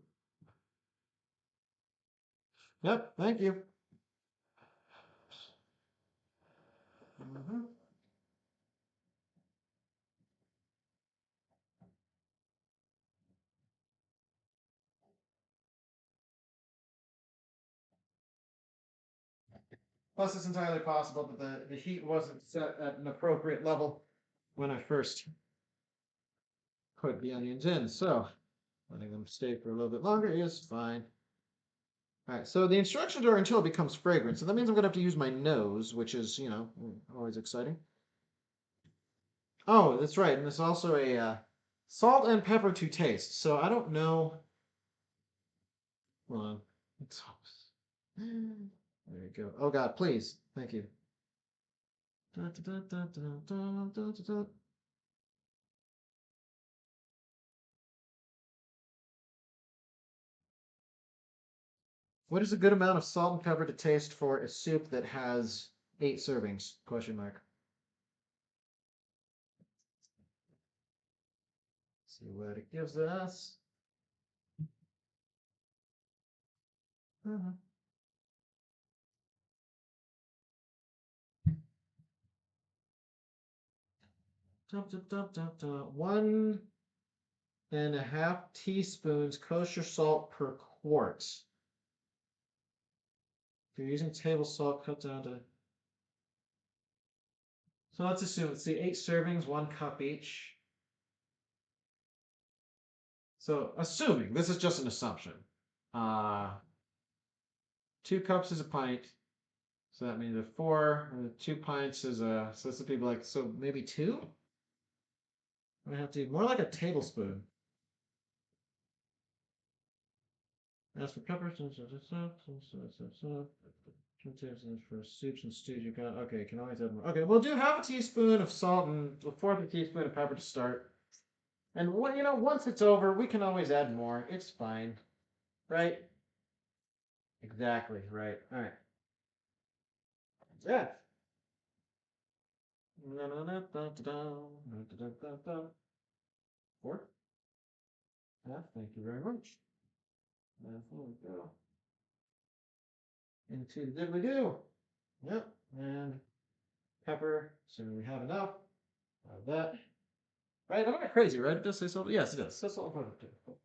Speaker 1: Yep, thank you. Mhm. Plus, it's entirely possible that the heat wasn't set at an appropriate level when I first put the onions in. So, letting them stay for a little bit longer is fine. All right, so the instructions are until it becomes fragrant. So that means I'm going to have to use my nose, which is, always exciting. Oh, that's right. And there's also a salt and pepper to taste. So I don't know. Hold on. There you go. Oh, God, please. Thank you. What is a good amount of salt and pepper to taste for a soup that has 8 servings? Question mark. See what it gives us. One and a half teaspoons kosher salt per quart. If you're using table salt, cut down to. So let's assume, let's see, 8 servings, 1 cup each. So assuming, this is just an assumption. 2 cups is a pint. So that means 2 pints is so this would be like, so maybe 2? I have to more like a tablespoon. As for peppers, for soups and stews, you got okay. You can always add more. Okay, we'll do half a teaspoon of salt and a fourth of a teaspoon of pepper to start. And once it's over, we can always add more. It's fine, right? Exactly right. All right. Yeah. Four. Yeah. Thank you very much. There we go. Into the diddly do. Yep. And pepper. So we have enough of that. Right? I'm not crazy, right? It does say salt. Yes, it does. It says salt and pepper too.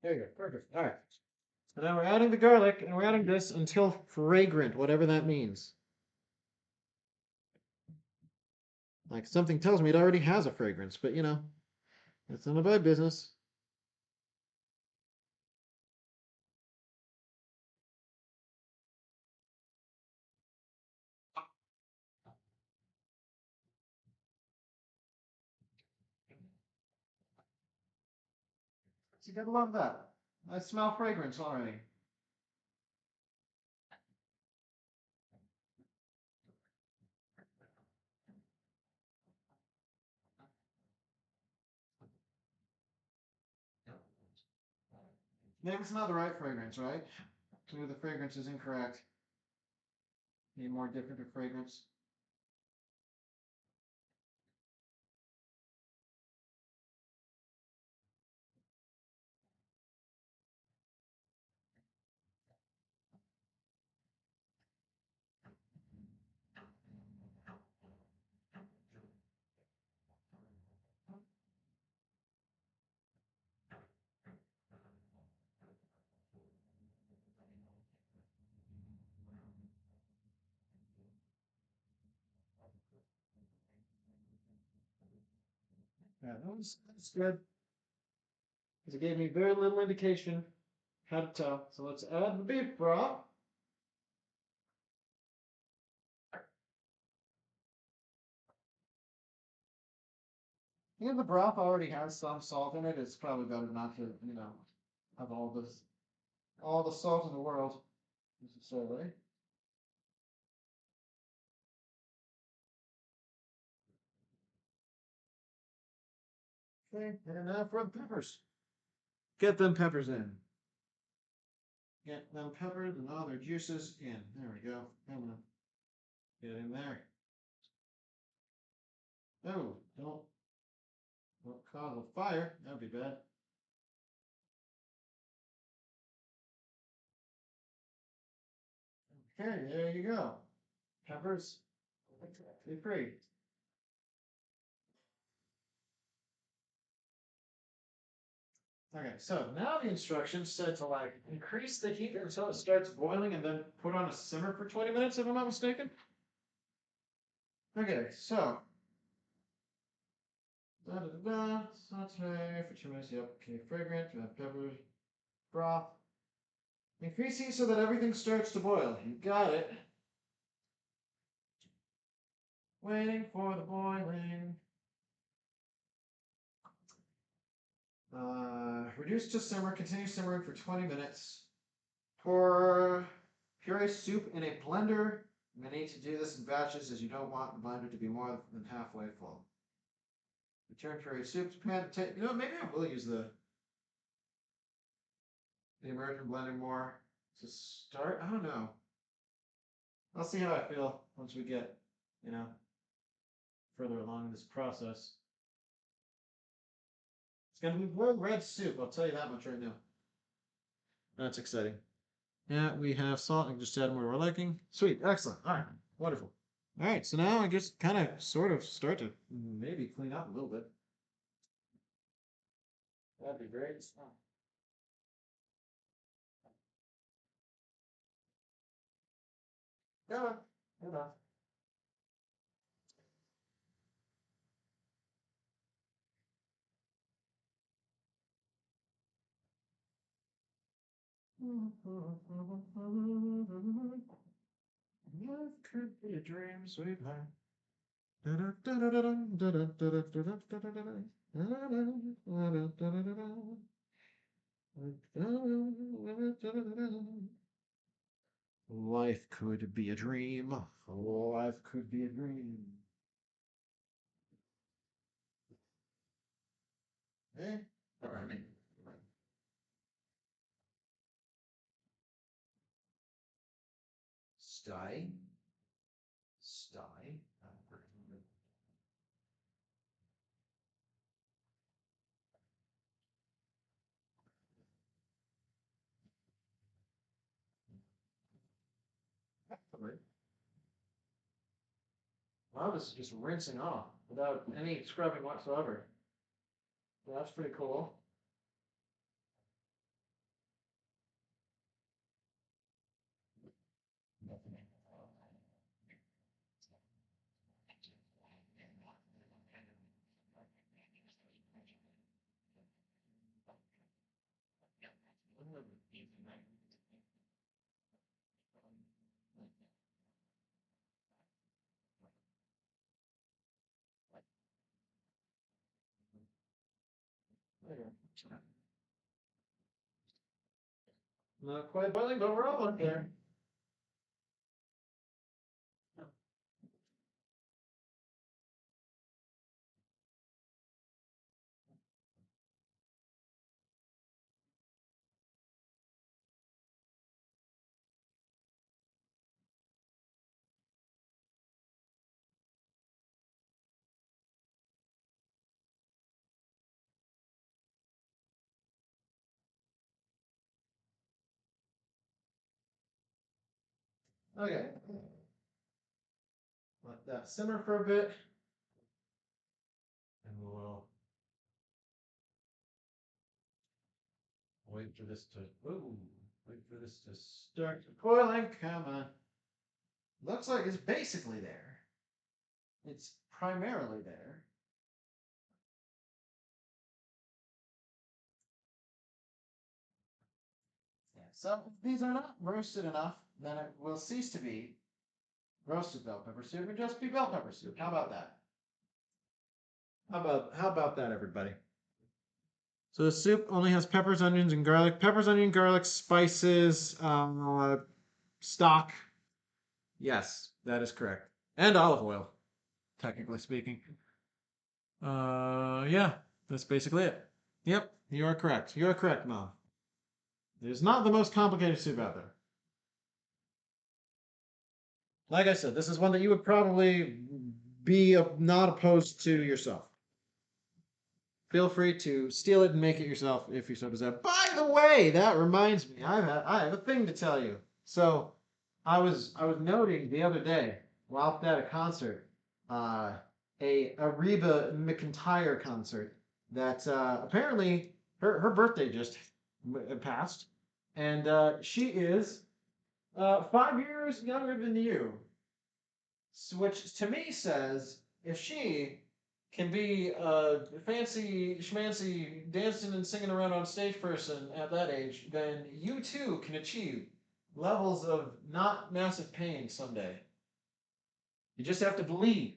Speaker 1: There you go. Perfect. All right. So now we're adding the garlic and we're adding this until fragrant, whatever that means. Like something tells me it already has a fragrance, but that's none of my business. So you gotta love that. I smell fragrance already. Maybe it's not the right fragrance, right? Maybe the fragrance is incorrect. Need more different fragrance. Yeah, that's good. Because it gave me very little indication how to tell. So let's add the beef broth. The broth already has some salt in it. It's probably better not to, have all the salt in the world necessarily. Okay, and now for the peppers. Get them peppers in. Get them peppers and all their juices in. There we go. Come on. Get in there. Oh, don't cause a fire. That'd be bad. Okay, there you go. Peppers. Be free. Okay, so now the instructions said to like increase the heat until it starts boiling and then put on a simmer for 20 minutes, if I'm not mistaken. Okay, so saute for 2 minutes. Yep, okay, fragrant, pepper, broth. Increase heat so that everything starts to boil. You got it. Waiting for the boiling. Reduce to simmer. Continue simmering for 20 minutes. Pour puree soup in a blender. You may need to do this in batches as you don't want the blender to be more than halfway full. Return puree soup to pan. You know, maybe I will use the immersion blender more to start. I don't know. I'll see how I feel once we get, you know, further along in this process. It's gonna be blood red soup, I'll tell you that much right now. That's exciting. Yeah, we have salt and just add more to our liking. Sweet, excellent. All right, wonderful. All right, so now I just kind of sort of start to maybe clean up a little bit. That'd be great. Come on, come on. Life could be a dream, sweetheart. Life could be a dream. Life could be a dream. Eh? All right. Stay. Stay. Wow, this is just rinsing off without any scrubbing whatsoever. That's pretty cool. Not quite boiling, but we're almost there. Okay. Let that simmer for a bit. And we'll wait for this to wait for this to start boiling. Come on. Looks like it's basically there. It's primarily there. Yeah. So if these are not roasted enough, then it will cease to be roasted bell pepper soup and just be bell pepper soup. How about that? How about that, everybody? So the soup only has peppers, onions, and garlic. Peppers, onion, garlic, spices, stock. Yes, that is correct. And olive oil, technically speaking. Yeah. That's basically it. Yep, you are correct. You are correct, Mom. It is not the most complicated soup out there. Like I said, this is one that you would probably be not opposed to yourself. Feel free to steal it and make it yourself if you so desire. By the way, that reminds me, I have a thing to tell you. So, I was noting the other day while at a concert, uh, a Reba McEntire concert that apparently her birthday just passed, and she is 5 years younger than you, which to me says if she can be a fancy schmancy dancing and singing around on stage person at that age, then you too can achieve levels of not massive pain someday. You just have to believe.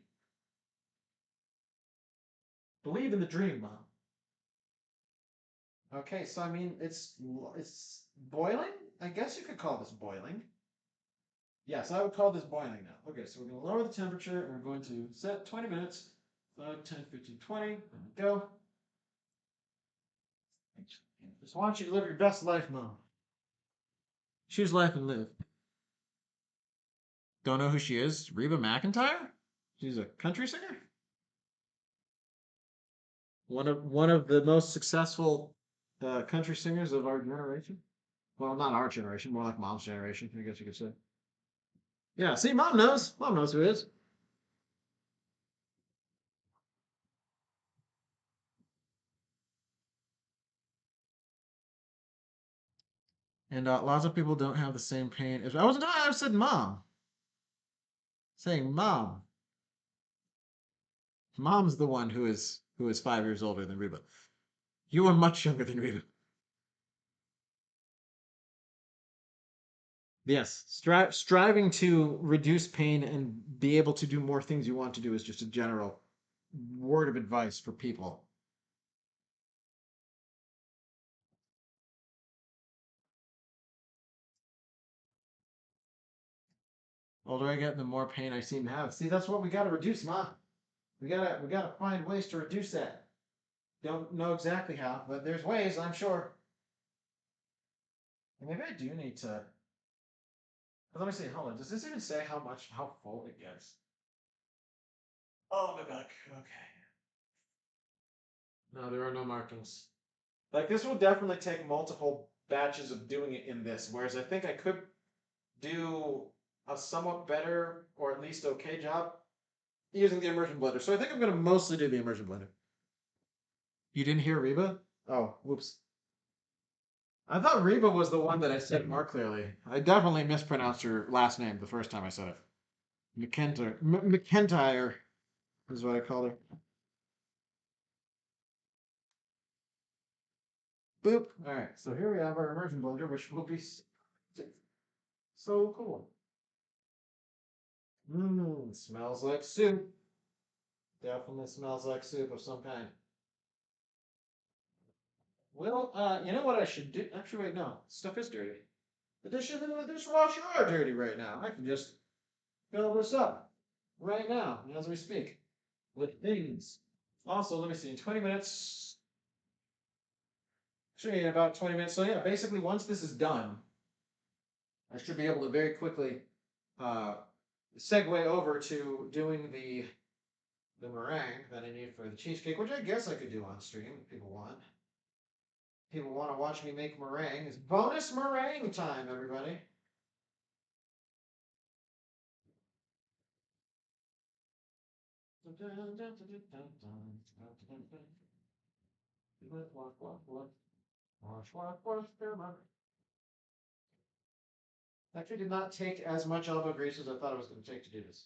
Speaker 1: Believe in the dream, Mom. Okay, so I mean, it's boiling. I guess you could call this boiling. Yes, I would call this boiling now. Okay, so we're going to lower the temperature and we're going to set 20 minutes. 5, 10, 15, 20. There we go. Just want you to live your best life, Mom. Choose life and live. Don't know who she is? Reba McEntire? She's a country singer? One of the most successful country singers of our generation. Well, not our generation, more like Mom's generation, I guess you could say. Yeah, see, Mom knows. Mom knows who it is. And lots of people don't have the same pain. I wasn't. I said Mom. Saying Mom. Mom's the one who is 5 years older than Reba. You are much younger than Reba. Yes, striving to reduce pain and be able to do more things you want to do is just a general word of advice for people. Older I get, the more pain I seem to have. See, that's what we got to reduce, Mom. We gotta find ways to reduce that. Don't know exactly how, but there's ways, I'm sure. And maybe I do need to. But let me see. Hold on. Does this even say how full it gets? Oh my god. Okay. No, there are no markings. Like this will definitely take multiple batches of doing it in this, whereas I think I could do a somewhat better or at least okay job using the immersion blender. So I think I'm gonna mostly do the immersion blender. You didn't hear Reba? Oh, whoops. I thought Reba was the one that I said more clearly. I definitely mispronounced her last name the first time I said it. McIntyre is what I called her. Boop. All right, so here we have our immersion blender, which will be so cool. Mmm, smells like soup. Definitely smells like soup of some kind. Well, you know what I should do? Actually, wait, no. Stuff is dirty. The dishes in the dishwasher are dirty right now. I can just fill this up right now as we speak with things. Also, let me see. In 20 minutes, actually, in about 20 minutes. So yeah, basically, once this is done, I should be able to very quickly uh, segue over to doing the meringue that I need for the cheesecake, which I guess I could do on stream if people want. People want to watch me make meringue. It's bonus meringue time, everybody. Actually, did not take as much elbow grease as I thought it was going to take to do this.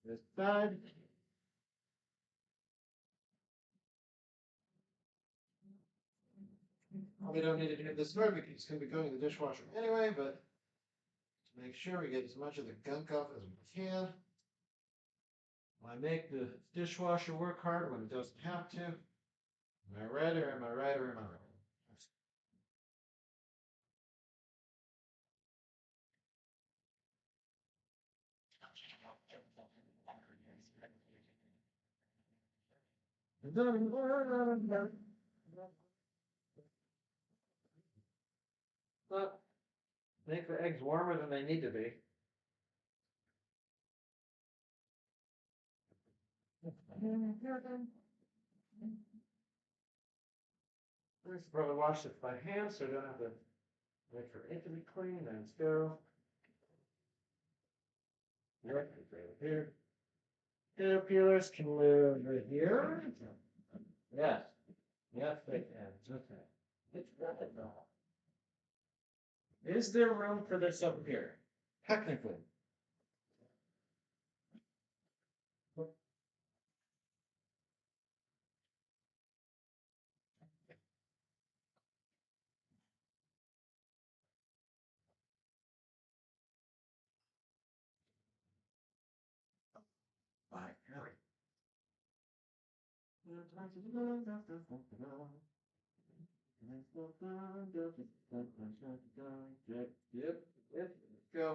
Speaker 1: This side. Probably don't need to do this part because it's going to be going in the dishwasher anyway, but to make sure we get as much of the gunk off as we can. I make the dishwasher work hard when it doesn't have to. Am I right or am I right or am I wrong? Well, make the eggs warmer than they need to be. I should probably wash this by hand so I don't have to wait for it to be clean. Let's go. Right here. Hair peelers can live right here. Yes. Yes, they can. Okay. It's good though. Is there room for this up here? Technically. By Harry. Yep. Go.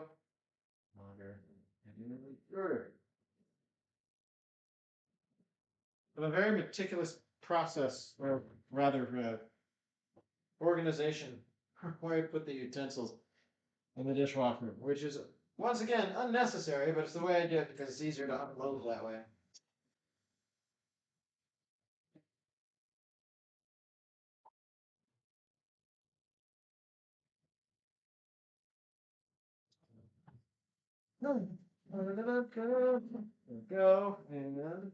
Speaker 1: Longer. Shorter. A very meticulous process, or rather, organization, where I put the utensils in the dishwasher, which is once again unnecessary, but it's the way I do it because it's easier to unload that way. Go and go.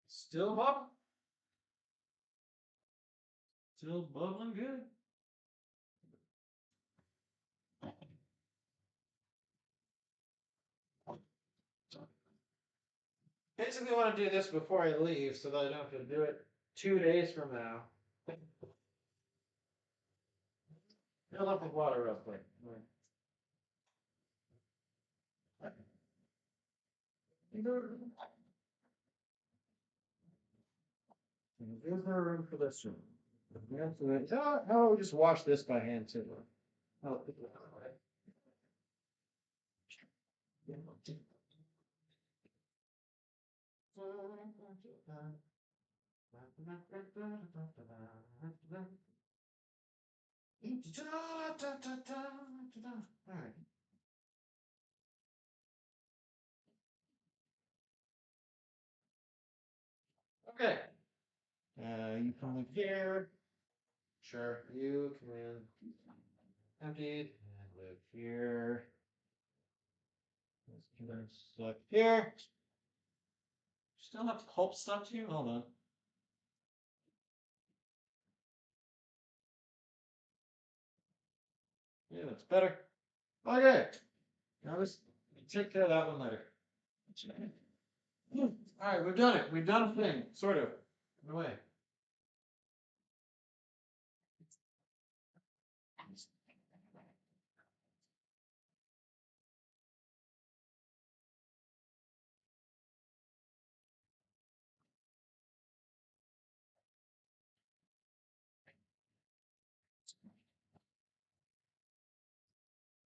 Speaker 1: Still bubbling? Still bubbling good? Basically, want to do this before I leave so that I don't have to do it 2 days from now. Fill up with water real quick. Is there room for this room? Oh, just wash this by hand too. Oh, all right. Okay. You come in here. Sure. You come in. Emptied. And live here. Stuff here. Still have pulp stuff to you? Hold on. Yeah, that's better. Okay. Now let's take care of that one later. All right, we've done it. We've done a thing, sort of, in a way.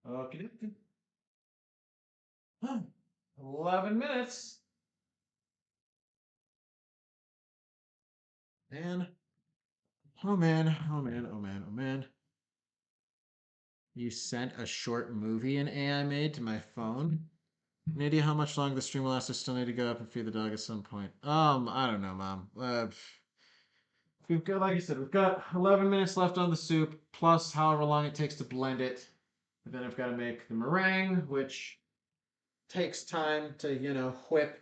Speaker 1: Okay. 11 minutes. Man. Oh man. Oh man. Oh man. Oh man. You sent a short movie an AI made to my phone. Any idea how much longer the stream will last? I still need to go up and feed the dog at some point. I don't know, Mom. we've got, like I said, we've got 11 minutes left on the soup, plus however long it takes to blend it. And then I've got to make the meringue, which takes time to, whip